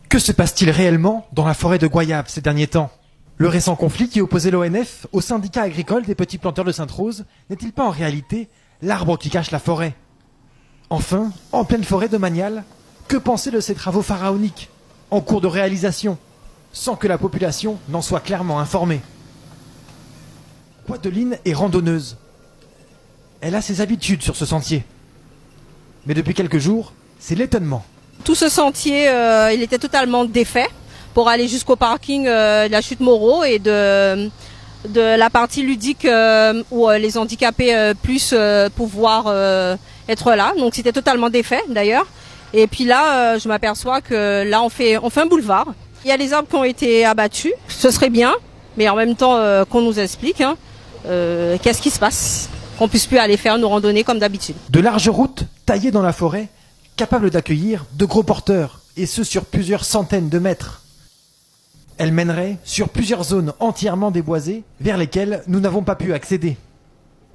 Que se passe-t-il réellement dans la forêt de Goyave ces derniers temps? Le récent conflit qui opposait l'ONF au syndicat agricole des petits planteurs de Sainte-Rose n'est-il pas en réalité l'arbre qui cache la forêt? Enfin, en pleine forêt de Manial, que penser de ces travaux pharaoniques, en cours de réalisation, sans que la population n'en soit clairement informée? Gwendoline est randonneuse. Elle a ses habitudes sur ce sentier. Mais depuis quelques jours, c'est l'étonnement. Tout ce sentier, il était totalement défait pour aller jusqu'au parking de la chute Moreau et de la partie ludique où les handicapés puissent pouvoir être là. Donc c'était totalement défait d'ailleurs. Et puis là, je m'aperçois que là on fait un boulevard. Il y a les arbres qui ont été abattus. Ce serait bien, mais en même temps qu'on nous explique qu'est-ce qui se passe, qu'on puisse plus aller faire nos randonnées comme d'habitude. De larges routes taillées dans la forêt, capables d'accueillir de gros porteurs, et ce sur plusieurs centaines de mètres. Elles mèneraient sur plusieurs zones entièrement déboisées vers lesquelles nous n'avons pas pu accéder.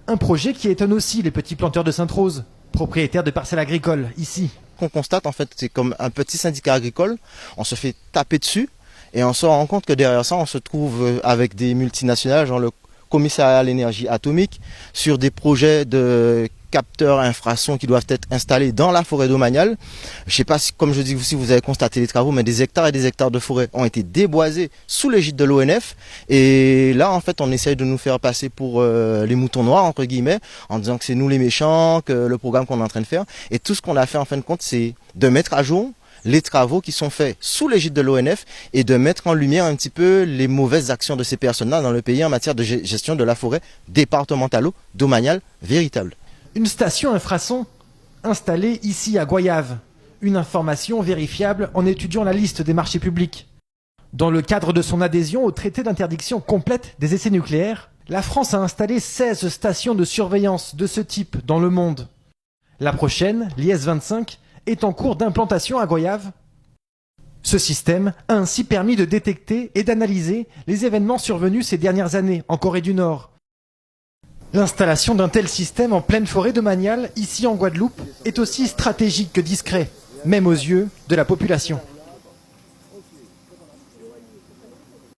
Un projet qui étonne aussi les petits planteurs de Sainte-Rose, propriétaires de parcelles agricoles ici. Qu'on constate en fait, c'est comme un petit syndicat agricole, on se fait taper dessus et on se rend compte que derrière ça on se trouve avec des multinationales, genre le commissariat à l'énergie atomique, sur des projets de capteurs infrasons qui doivent être installés dans la forêt domaniale. Je ne sais pas si, comme je dis, si vous avez constaté les travaux, mais des hectares et des hectares de forêt ont été déboisés sous l'égide de l'ONF. Et là, en fait, on essaye de nous faire passer pour les moutons noirs, entre guillemets, en disant que c'est nous les méchants, que le programme qu'on est en train de faire. Et tout ce qu'on a fait, en fin de compte, c'est de mettre à jour les travaux qui sont faits sous l'égide de l'ONF et de mettre en lumière un petit peu les mauvaises actions de ces personnes-là dans le pays en matière de gestion de la forêt départementale domaniale véritable. Une station infrason installée ici à Goyave. Une information vérifiable en étudiant la liste des marchés publics. Dans le cadre de son adhésion au traité d'interdiction complète des essais nucléaires, la France a installé 16 stations de surveillance de ce type dans le monde. La prochaine, l'IS-25, est en cours d'implantation à Goyave. Ce système a ainsi permis de détecter et d'analyser les événements survenus ces dernières années en Corée du Nord. L'installation d'un tel système en pleine forêt de Manial, ici en Guadeloupe, est aussi stratégique que discret, même aux yeux de la population.